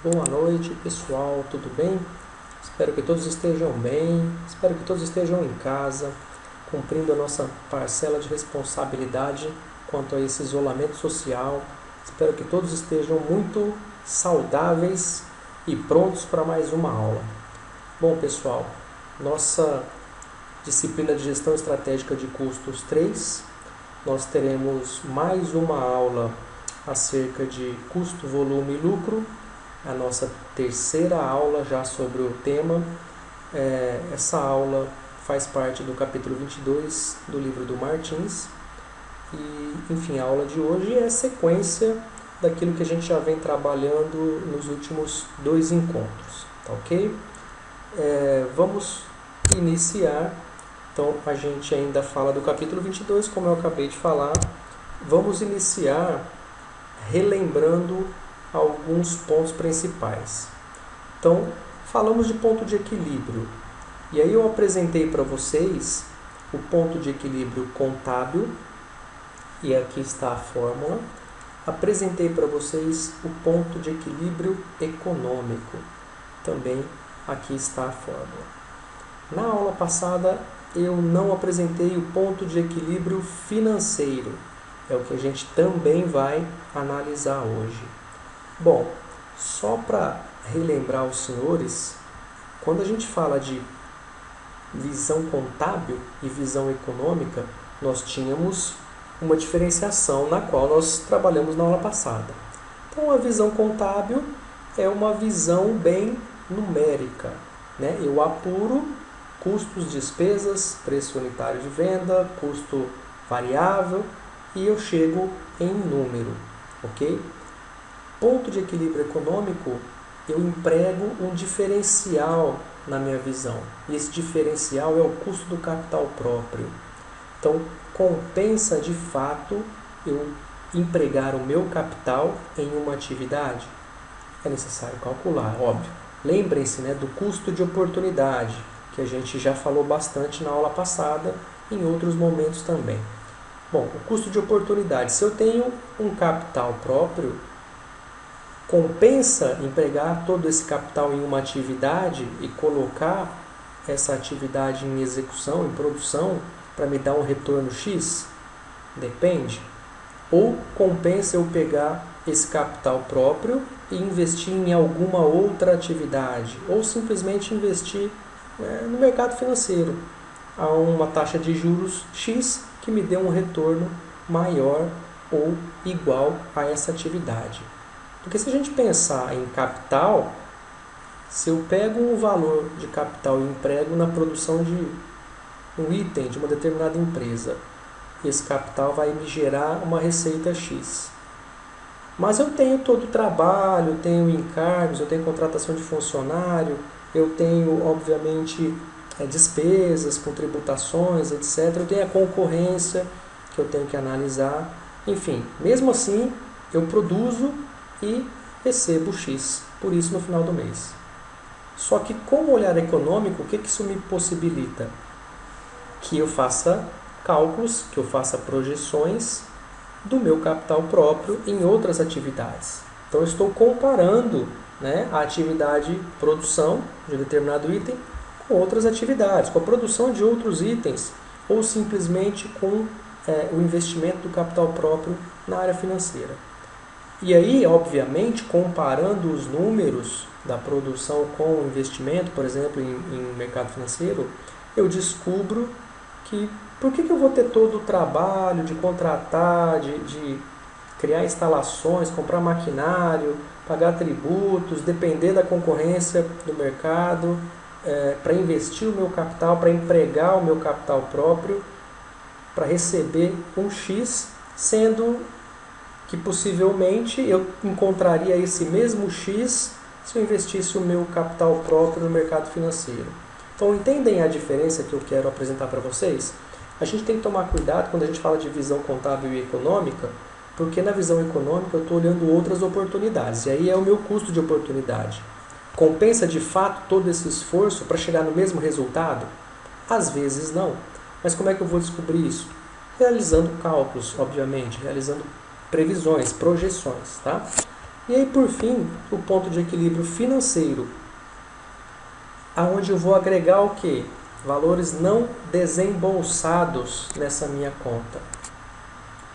Boa noite, pessoal, tudo bem? Espero que todos estejam bem, espero que todos estejam em casa, cumprindo a nossa parcela de responsabilidade quanto a esse isolamento social. Espero que todos estejam muito saudáveis e prontos para mais uma aula. Bom, pessoal, nossa disciplina de gestão estratégica de custos 3, nós teremos mais uma aula acerca de custo, volume e lucro, a nossa terceira aula já sobre o tema. Essa aula faz parte do capítulo 22 do livro do Martins. E, enfim, a aula de hoje é sequência daquilo que a gente já vem trabalhando nos últimos dois encontros, tá ok? Vamos iniciar. Então, a gente ainda fala do capítulo 22, como eu acabei de falar. Vamos iniciar relembrando alguns pontos principais. Então, falamos de ponto de equilíbrio. E aí eu apresentei para vocês o ponto de equilíbrio contábil, e aqui está a fórmula. Apresentei para vocês o ponto de equilíbrio econômico. Também aqui está a fórmula. Na aula passada eu não apresentei o ponto de equilíbrio financeiro. É o que a gente também vai analisar hoje. Bom, só para relembrar os senhores, quando a gente fala de visão contábil e visão econômica, nós tínhamos uma diferenciação na qual nós trabalhamos na aula passada. Então, a visão contábil é uma visão bem numérica, né? Eu apuro custos, despesas, preço unitário de venda, custo variável e eu chego em número, ok? Ponto de equilíbrio econômico, eu emprego um diferencial na minha visão. E esse diferencial é o custo do capital próprio. Então, compensa de fato eu empregar o meu capital em uma atividade? É necessário calcular, óbvio. Lembrem-se, né, do custo de oportunidade, que a gente já falou bastante na aula passada, em outros momentos também. Bom, o custo de oportunidade. Se eu tenho um capital próprio, compensa empregar todo esse capital em uma atividade e colocar essa atividade em execução, em produção, para me dar um retorno X? Depende. Ou compensa eu pegar esse capital próprio e investir em alguma outra atividade, ou simplesmente investir no mercado financeiro a uma taxa de juros X que me dê um retorno maior ou igual a essa atividade. Porque se a gente pensar em capital, se eu pego um valor de capital e emprego na produção de um item de uma determinada empresa, esse capital vai me gerar uma receita X. Mas eu tenho todo o trabalho, eu tenho encargos, eu tenho contratação de funcionário, eu tenho, obviamente, despesas com tributações, etc. Eu tenho a concorrência que eu tenho que analisar. Enfim, mesmo assim, eu produzo e recebo X, por isso no final do mês. Só que com o olhar econômico, o que isso me possibilita? Que eu faça cálculos, que eu faça projeções do meu capital próprio em outras atividades. Então eu estou comparando, né, a atividade de produção de um determinado item com outras atividades, com a produção de outros itens, ou simplesmente com o investimento do capital próprio na área financeira. E aí, obviamente, comparando os números da produção com o investimento, por exemplo, em mercado financeiro, eu descubro que por que eu vou ter todo o trabalho de contratar, de criar instalações, comprar maquinário, pagar tributos, depender da concorrência do mercado, para investir o meu capital, para empregar o meu capital próprio, para receber um X, sendo que possivelmente eu encontraria esse mesmo X se eu investisse o meu capital próprio no mercado financeiro. Então, entendem a diferença que eu quero apresentar para vocês? A gente tem que tomar cuidado quando a gente fala de visão contábil e econômica, porque na visão econômica eu estou olhando outras oportunidades, e aí é o meu custo de oportunidade. Compensa de fato todo esse esforço para chegar no mesmo resultado? Às vezes não. Mas como é que eu vou descobrir isso? Realizando cálculos, obviamente, realizando previsões, projeções, tá? E aí, por fim, o ponto de equilíbrio financeiro, aonde eu vou agregar o quê? Valores não desembolsados nessa minha conta,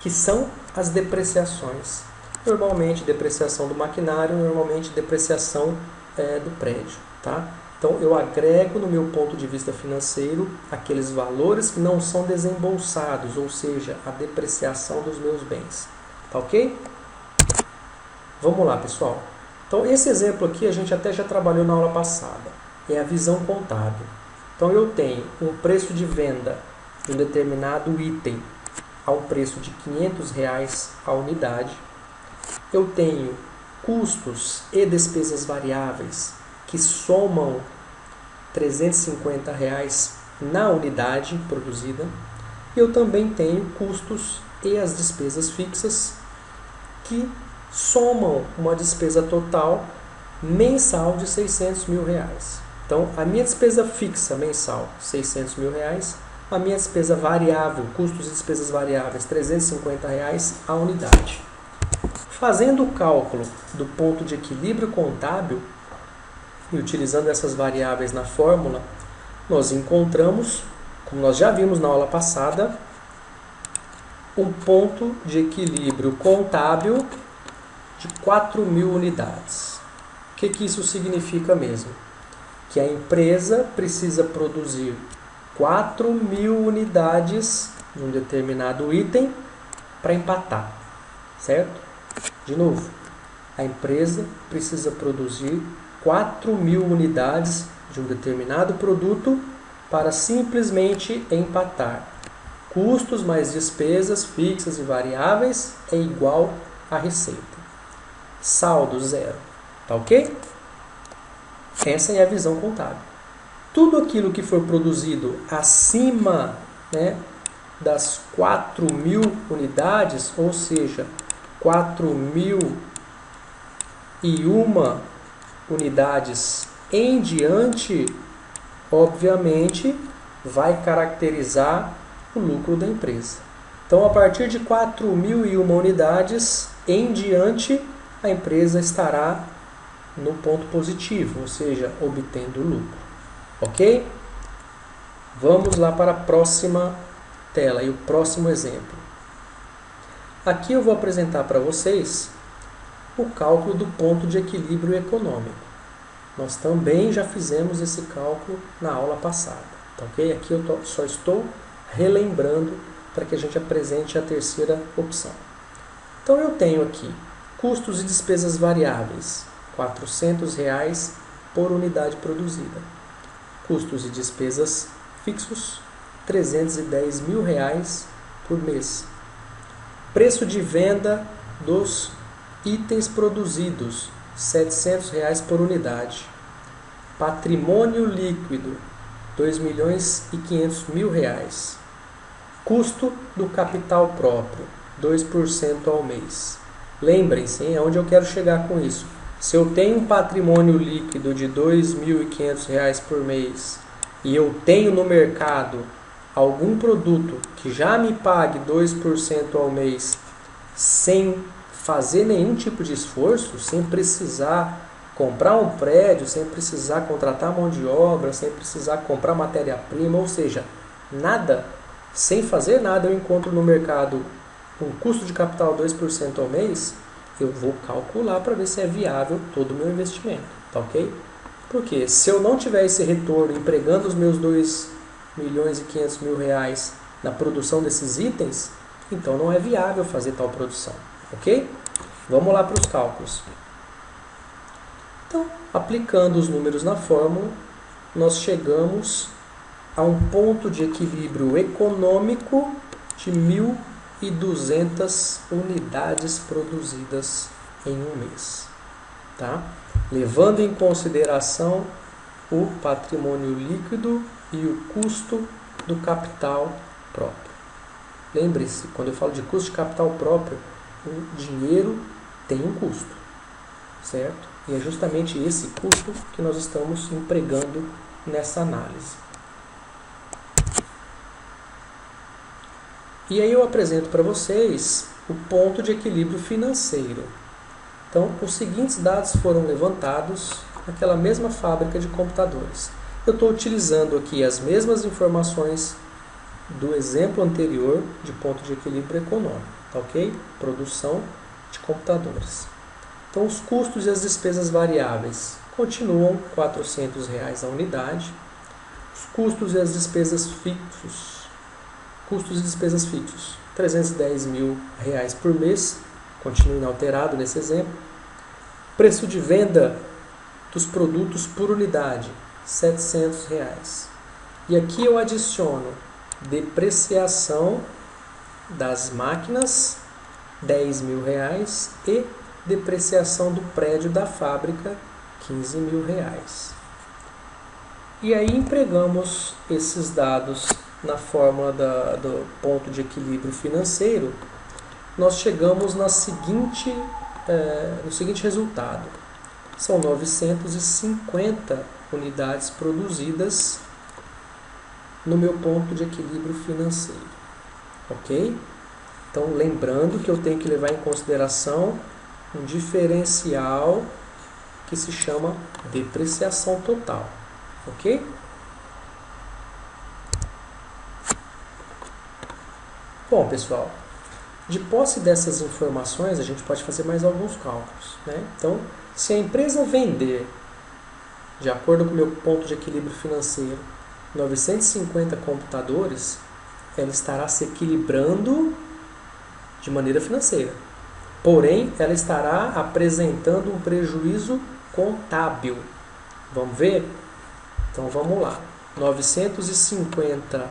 que são as depreciações. Normalmente depreciação do maquinário, normalmente depreciação do prédio, tá? Então eu agrego no meu ponto de vista financeiro aqueles valores que não são desembolsados, ou seja, a depreciação dos meus bens, tá ok? Vamos lá, pessoal. Então esse exemplo aqui a gente até já trabalhou na aula passada, é a visão contábil. Então eu tenho um preço de venda de um determinado item a um preço de R$500 a unidade. Eu tenho custos e despesas variáveis que somam R$350 na unidade produzida. Eu também tenho custos e as despesas fixas que somam uma despesa total mensal de R$600 mil. Então, a minha despesa fixa mensal, R$600 mil. A minha despesa variável, custos e despesas variáveis, R$350 a unidade. Fazendo o cálculo do ponto de equilíbrio contábil e utilizando essas variáveis na fórmula, nós encontramos, como nós já vimos na aula passada, um ponto de equilíbrio contábil de 4.000 unidades. O que isso significa mesmo? Que a empresa precisa produzir 4.000 unidades de um determinado item para empatar, certo? De novo, a empresa precisa produzir 4.000 unidades de um determinado produto para simplesmente empatar. Custos mais despesas fixas e variáveis é igual a receita. Saldo zero. Tá ok? Essa é a visão contábil. Tudo aquilo que for produzido acima, das 4.000 unidades, ou seja, 4.001 unidades em diante, obviamente, vai caracterizar o lucro da empresa. Então, a partir de 4.001 unidades em diante, a empresa estará no ponto positivo, ou seja, obtendo lucro. Ok? Vamos lá para a próxima tela e o próximo exemplo. Aqui eu vou apresentar para vocês o cálculo do ponto de equilíbrio econômico. Nós também já fizemos esse cálculo na aula passada. Tá ok? Aqui eu só estou relembrando para que a gente apresente a terceira opção. Então eu tenho aqui custos e despesas variáveis, R$400 por unidade produzida. Custos e despesas fixos, R$310 mil por mês. Preço de venda dos itens produzidos, R$700 por unidade. Patrimônio líquido, R$2.500.000. Custo do capital próprio, 2% ao mês. Lembrem-se, aonde eu quero chegar com isso? Se eu tenho um patrimônio líquido de R$2.500 por mês e eu tenho no mercado algum produto que já me pague 2% ao mês sem fazer nenhum tipo de esforço, sem precisar comprar um prédio, sem precisar contratar mão de obra, sem precisar comprar matéria-prima, ou seja, nada, sem fazer nada, eu encontro no mercado um custo de capital 2% ao mês, eu vou calcular para ver se é viável todo o meu investimento, tá ok? Porque se eu não tiver esse retorno empregando os meus R$2.500.000 na produção desses itens, então não é viável fazer tal produção, ok? Vamos lá para os cálculos. Então, aplicando os números na fórmula, nós chegamos a um ponto de equilíbrio econômico de 1.200 unidades produzidas em um mês, tá? Levando em consideração o patrimônio líquido e o custo do capital próprio. Lembre-se, quando eu falo de custo de capital próprio, o dinheiro tem um custo, certo? E é justamente esse custo que nós estamos empregando nessa análise. E aí eu apresento para vocês o ponto de equilíbrio financeiro. Então, os seguintes dados foram levantados naquela mesma fábrica de computadores. Eu estou utilizando aqui as mesmas informações do exemplo anterior de ponto de equilíbrio econômico, tá ok? Produção de computadores. Então, os custos e as despesas variáveis continuam R$ 400 a unidade. Os custos e as despesas fixos, custos e despesas fixos, R$ 310 mil por mês, continua inalterado nesse exemplo. Preço de venda dos produtos por unidade, R$ 700. E aqui eu adiciono depreciação das máquinas, R$ 10 mil, e depreciação do prédio da fábrica, R$ 15 mil. E aí empregamos esses dados na fórmula do ponto de equilíbrio financeiro. Nós chegamos no seguinte resultado. São 950 unidades produzidas no meu ponto de equilíbrio financeiro. Ok? Então, lembrando que eu tenho que levar em consideração um diferencial que se chama depreciação total. Ok? Bom, pessoal, de posse dessas informações, a gente pode fazer mais alguns cálculos, né? Então, se a empresa vender, de acordo com o meu ponto de equilíbrio financeiro, 950 computadores, ela estará se equilibrando de maneira financeira. Porém, ela estará apresentando um prejuízo contábil. Vamos ver? Então, vamos lá. 950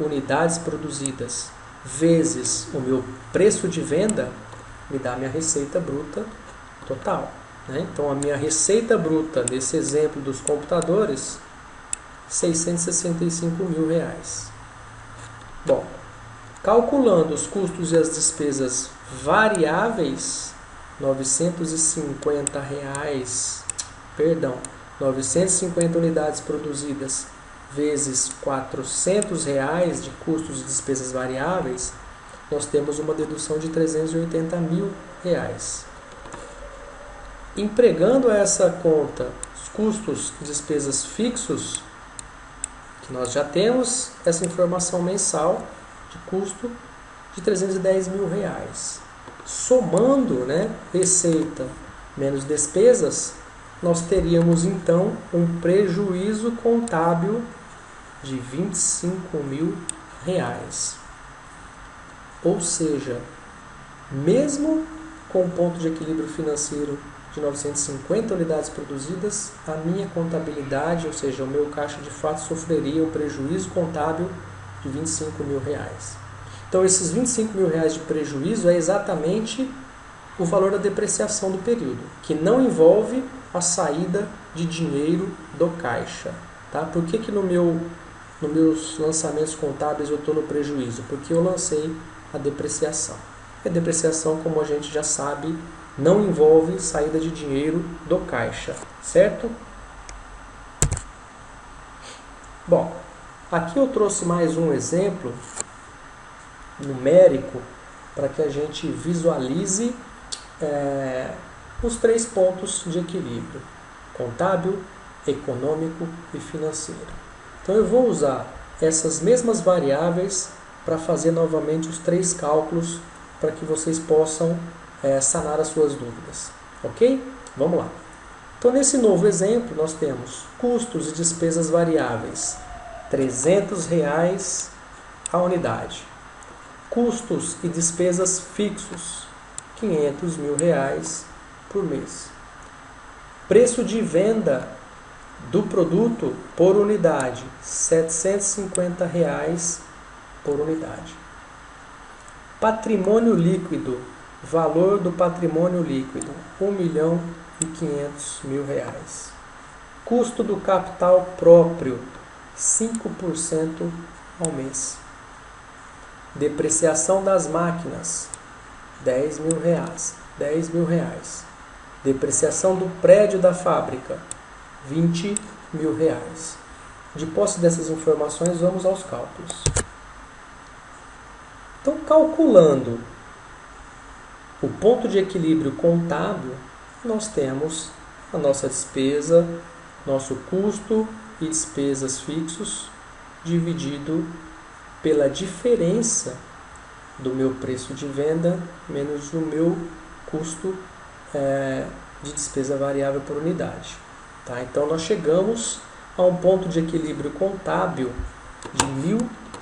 unidades produzidas vezes o meu preço de venda me dá a minha receita bruta total, né? Então, a minha receita bruta, nesse exemplo dos computadores, R$ 665 mil. Bom, calculando os custos e as despesas variáveis, 950 unidades produzidas vezes R$ 400 de custos e despesas variáveis, nós temos uma dedução de R$ 380 mil. Empregando essa conta os custos e despesas fixos, que nós já temos essa informação mensal de custo de R$ 310 mil. Somando, né, receita menos despesas, nós teríamos então um prejuízo contábil de R$ 25 mil. Ou seja, mesmo com o ponto de equilíbrio financeiro de 950 unidades produzidas, a minha contabilidade, ou seja, o meu caixa de fato, sofreria um prejuízo contábil de R$ 25 mil. Então, esses R$ 25 mil de prejuízo é exatamente o valor da depreciação do período, que não envolve a saída de dinheiro do caixa. Tá? Por que nos meus lançamentos contábeis eu estou no prejuízo? Porque eu lancei a depreciação. E a depreciação, como a gente já sabe, não envolve saída de dinheiro do caixa, certo? Bom, aqui eu trouxe mais um exemplo numérico para que a gente visualize os 3 pontos de equilíbrio: contábil, econômico e financeiro. Então eu vou usar essas mesmas variáveis para fazer novamente os 3 cálculos para que vocês possam sanar as suas dúvidas. Ok? Vamos lá. Então, nesse novo exemplo, nós temos custos e despesas variáveis, R$ 300 a unidade. Custos e despesas fixos, R$ 500 mil por mês. Preço de venda do produto por unidade, R$ 750 por unidade. Patrimônio líquido, valor do patrimônio líquido, R$ 1.500.000. Custo do capital próprio, 5% ao mês. Depreciação das máquinas, R$ 10 mil. Depreciação do prédio da fábrica, R$ 20 mil. De posse dessas informações, vamos aos cálculos. Então, calculando o ponto de equilíbrio contábil, nós temos a nossa despesa, nosso custo e despesas fixos dividido pela diferença do meu preço de venda menos o meu custo de despesa variável por unidade. Tá? Então, nós chegamos a um ponto de equilíbrio contábil de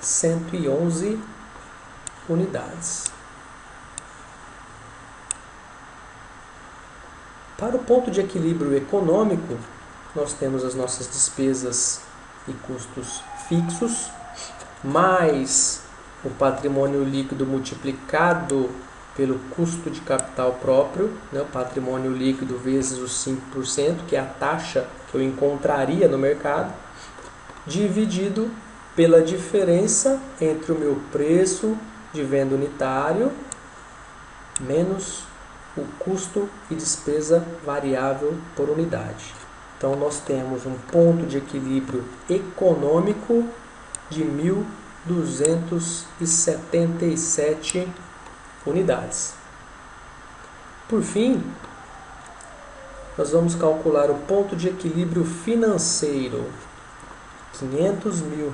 1.111 unidades. Para o ponto de equilíbrio econômico, nós temos as nossas despesas e custos fixos, mais o patrimônio líquido multiplicado pelo custo de capital próprio, né, o patrimônio líquido vezes os 5%, que é a taxa que eu encontraria no mercado, dividido pela diferença entre o meu preço de venda unitário menos o custo e despesa variável por unidade. Então, nós temos um ponto de equilíbrio econômico de 1.277 unidades. Por fim, nós vamos calcular o ponto de equilíbrio financeiro. R$500 mil,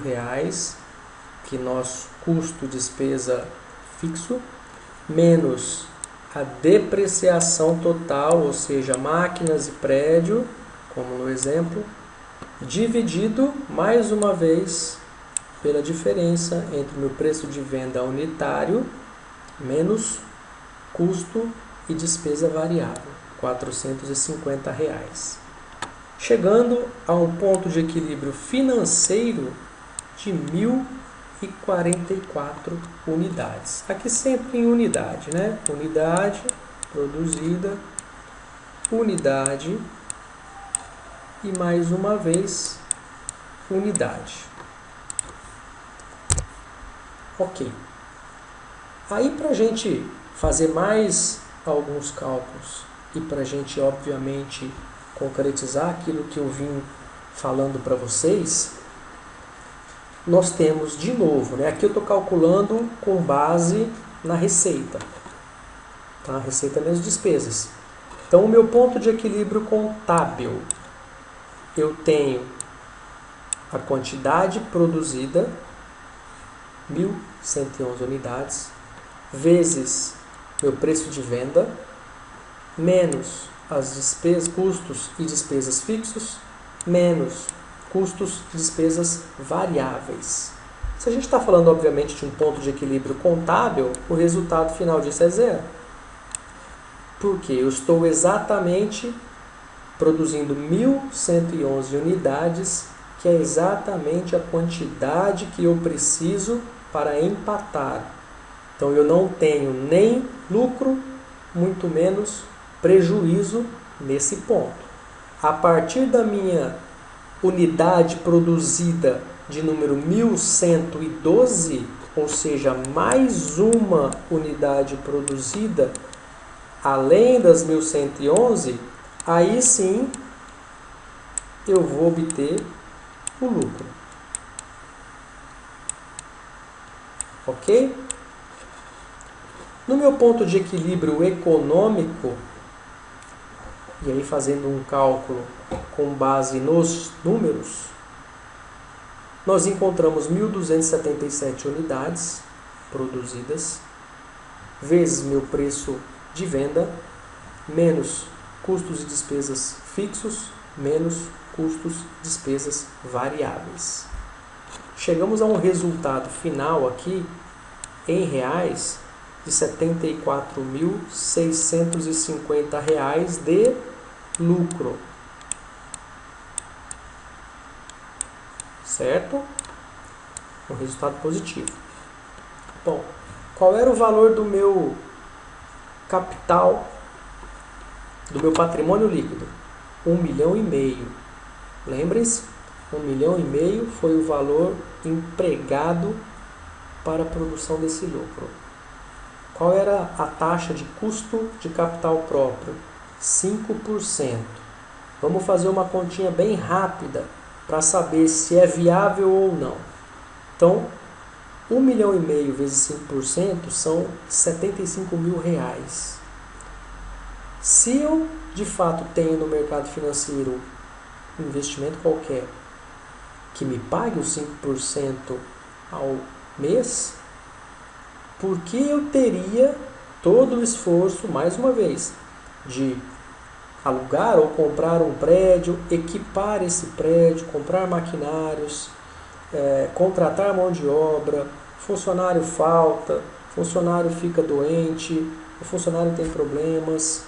que nosso custo despesa fixo, menos a depreciação total, ou seja, máquinas e prédio, como no exemplo, dividido, mais uma vez, pela diferença entre o meu preço de venda unitário menos custo e despesa variável, R$450. Chegando a um ponto de equilíbrio financeiro de 1.044 unidades. Aqui sempre em unidade, né? Unidade produzida, unidade e mais uma vez unidade. Ok. Aí, para a gente fazer mais alguns cálculos e para a gente, obviamente, concretizar aquilo que eu vim falando para vocês, nós temos de novo, né? Aqui eu estou calculando com base na receita, tá? Receita menos despesas. Então, o meu ponto de equilíbrio contábil, eu tenho a quantidade produzida, 1.111 unidades, vezes meu preço de venda, menos as despesas, custos e despesas fixos, menos custos e despesas variáveis. Se a gente está falando, obviamente, de um ponto de equilíbrio contábil, o resultado final disso é zero. Porque eu estou exatamente produzindo 1.111 unidades, que é exatamente a quantidade que eu preciso para empatar. Então, eu não tenho nem lucro, muito menos prejuízo nesse ponto. A partir da minha unidade produzida de número 1.112, ou seja, mais uma unidade produzida, além das 1.111, aí sim eu vou obter o lucro. Ok? No meu ponto de equilíbrio econômico, e aí fazendo um cálculo com base nos números, nós encontramos 1.277 unidades produzidas, vezes meu preço de venda, menos custos e despesas fixos, menos custos e despesas variáveis. Chegamos a um resultado final aqui, em reais, de R$ 74.650 de lucro. Certo? Um resultado positivo. Bom, qual era o valor do meu capital, do meu patrimônio líquido? R$1,5 milhão. Lembrem-se, R$1,5 milhão foi o valor empregado para a produção desse lucro. Qual era a taxa de custo de capital próprio? 5%. Vamos fazer uma continha bem rápida para saber se é viável ou não. Então, R$1,5 milhão vezes 5% são R$75 mil. Se eu, de fato, tenho no mercado financeiro um investimento qualquer que me pague os 5% ao mês, por que eu teria todo o esforço, mais uma vez, de alugar ou comprar um prédio, equipar esse prédio, comprar maquinários, contratar mão de obra, funcionário falta, funcionário fica doente, o funcionário tem problemas,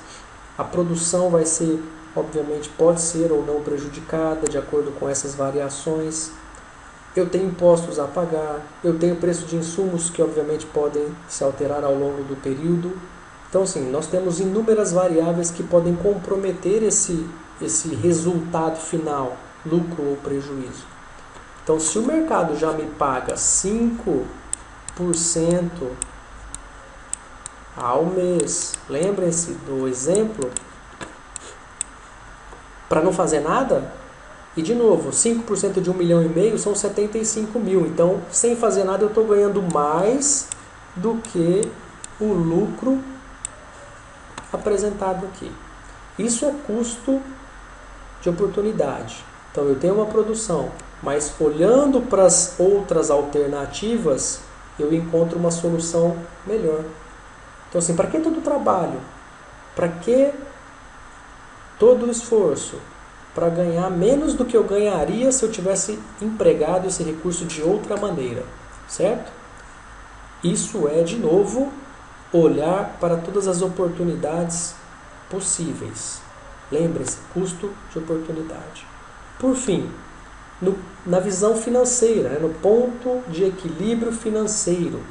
a produção vai ser, obviamente, pode ser ou não prejudicada de acordo com essas variações. Eu tenho impostos a pagar, eu tenho preço de insumos que obviamente podem se alterar ao longo do período. Então, assim, nós temos inúmeras variáveis que podem comprometer esse resultado final, lucro ou prejuízo. Então, se o mercado já me paga 5% ao mês, lembrem-se do exemplo, para não fazer nada, e de novo, 5% de 1,5 milhão são 75 mil. Então, sem fazer nada, eu estou ganhando mais do que o lucro apresentado aqui. Isso é custo de oportunidade. Então, eu tenho uma produção, mas olhando para as outras alternativas, eu encontro uma solução melhor. Então, assim, para que todo o trabalho? Para que todo o esforço? Para ganhar menos do que eu ganharia se eu tivesse empregado esse recurso de outra maneira, certo? Isso é, de novo, olhar para todas as oportunidades possíveis. Lembre-se, custo de oportunidade. Por fim, na visão financeira, no ponto de equilíbrio financeiro,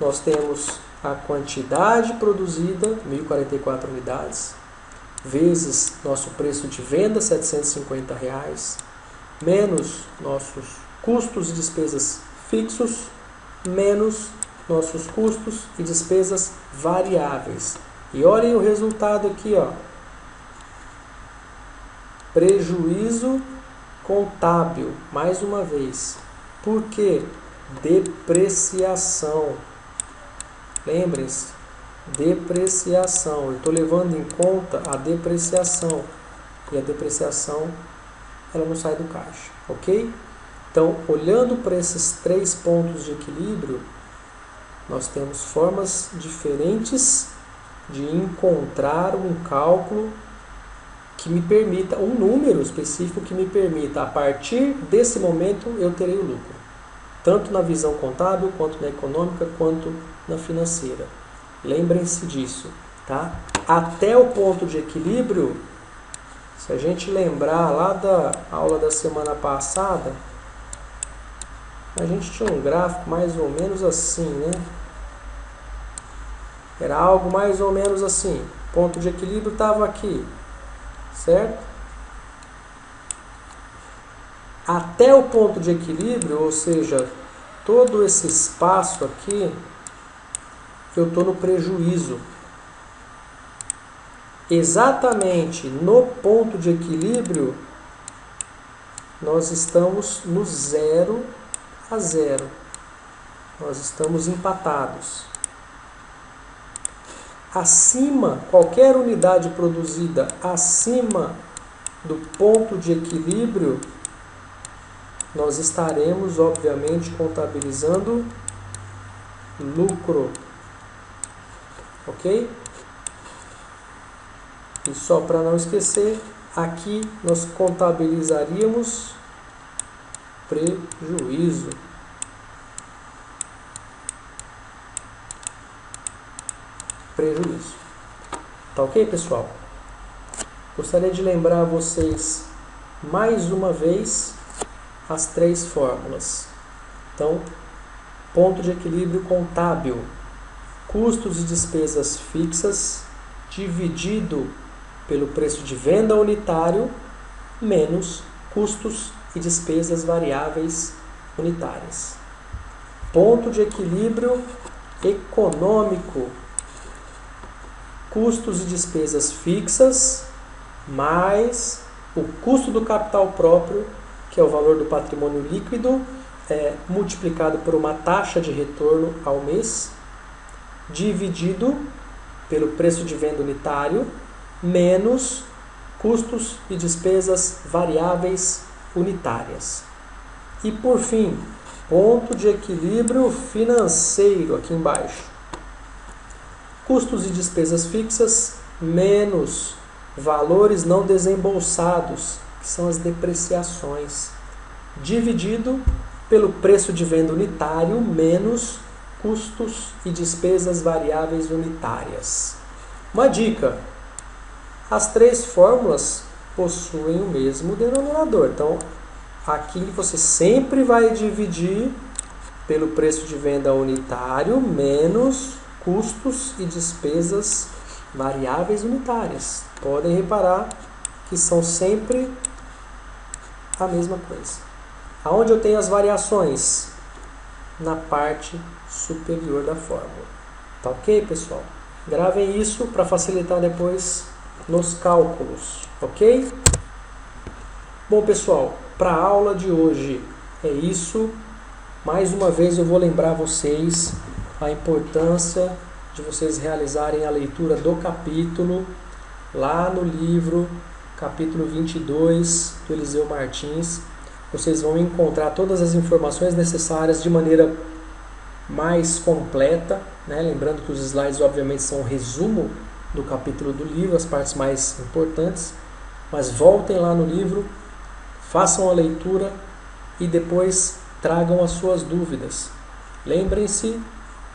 nós temos a quantidade produzida, 1.044 unidades, vezes nosso preço de venda, R$ 750, menos nossos custos e despesas fixos, menos nossos custos e despesas variáveis. E olhem o resultado aqui, ó. Prejuízo contábil, mais uma vez. Por quê? Depreciação. Lembrem-se, depreciação. Eu estou levando em conta a depreciação. E a depreciação, ela não sai do caixa, ok? Então, olhando para esses 3 pontos de equilíbrio, nós temos formas diferentes de encontrar um cálculo que me permita, um número específico que me permita, a partir desse momento, eu terei o lucro. Tanto na visão contábil, quanto na econômica, quanto na financeira. Lembrem-se disso, tá? Até o ponto de equilíbrio, se a gente lembrar lá da aula da semana passada, a gente tinha um gráfico mais ou menos assim, né? Era algo mais ou menos assim. O ponto de equilíbrio estava aqui, certo? Até o ponto de equilíbrio, ou seja, todo esse espaço aqui, eu estou no prejuízo. Exatamente no ponto de equilíbrio, nós estamos no 0 a 0. Nós estamos empatados. Acima, qualquer unidade produzida acima do ponto de equilíbrio, nós estaremos, obviamente, contabilizando lucro. Ok? E só para não esquecer, aqui nós contabilizaríamos prejuízo. Prejuízo. Tá ok, pessoal? Gostaria de lembrar a vocês mais uma vez as 3 fórmulas. Então, ponto de equilíbrio contábil, custos e despesas fixas dividido pelo preço de venda unitário menos custos e despesas variáveis unitárias. Ponto de equilíbrio econômico, custos e despesas fixas mais o custo do capital próprio, que é o valor do patrimônio líquido, multiplicado por uma taxa de retorno ao mês, dividido pelo preço de venda unitário, menos custos e despesas variáveis unitárias. E por fim, ponto de equilíbrio financeiro aqui embaixo. Custos e despesas fixas menos valores não desembolsados, que são as depreciações, dividido pelo preço de venda unitário menos custos e despesas variáveis unitárias. Uma dica: as três fórmulas possuem o mesmo denominador. Então, aqui você sempre vai dividir pelo preço de venda unitário menos custos e despesas variáveis unitárias. Podem reparar que são sempre a mesma coisa. Aonde eu tenho as variações? Na parte superior da fórmula. Tá ok, pessoal? Gravem isso para facilitar depois nos cálculos, ok? Bom, pessoal, para a aula de hoje é isso. Mais uma vez eu vou lembrar vocês a importância de vocês realizarem a leitura do capítulo lá no livro, capítulo 22 do Eliseu Martins. Vocês vão encontrar todas as informações necessárias de maneira mais completa, né? Lembrando que os slides obviamente são um resumo do capítulo do livro, as partes mais importantes, mas voltem lá no livro, façam a leitura e depois tragam as suas dúvidas. Lembrem-se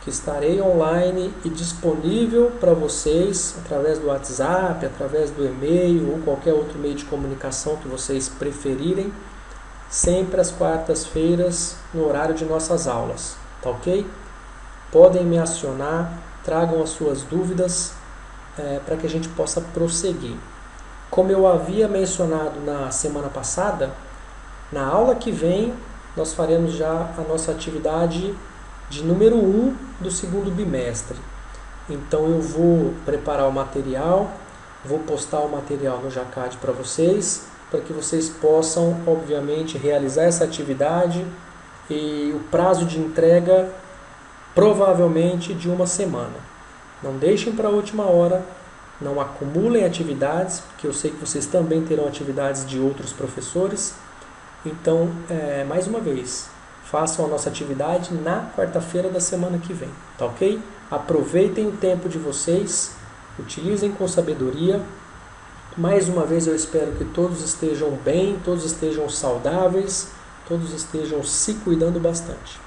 que estarei online e disponível para vocês através do WhatsApp, através do e-mail ou qualquer outro meio de comunicação que vocês preferirem, sempre às quartas-feiras no horário de nossas aulas, tá ok? Podem me acionar, tragam as suas dúvidas para que a gente possa prosseguir. Como eu havia mencionado na semana passada, na aula que vem nós faremos já a nossa atividade de número 1 do segundo bimestre. Então eu vou preparar o material, vou postar o material no Jacad para vocês, para que vocês possam, obviamente, realizar essa atividade, e o prazo de entrega provavelmente de uma semana. Não deixem para a última hora, não acumulem atividades, porque eu sei que vocês também terão atividades de outros professores. Então, mais uma vez, façam a nossa atividade na quarta-feira da semana que vem, tá ok? Aproveitem o tempo de vocês, utilizem com sabedoria. Mais uma vez eu espero que todos estejam bem, todos estejam saudáveis, todos estejam se cuidando bastante.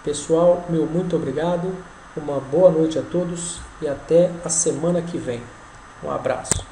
Pessoal, meu muito obrigado, uma boa noite a todos e até a semana que vem. Um abraço.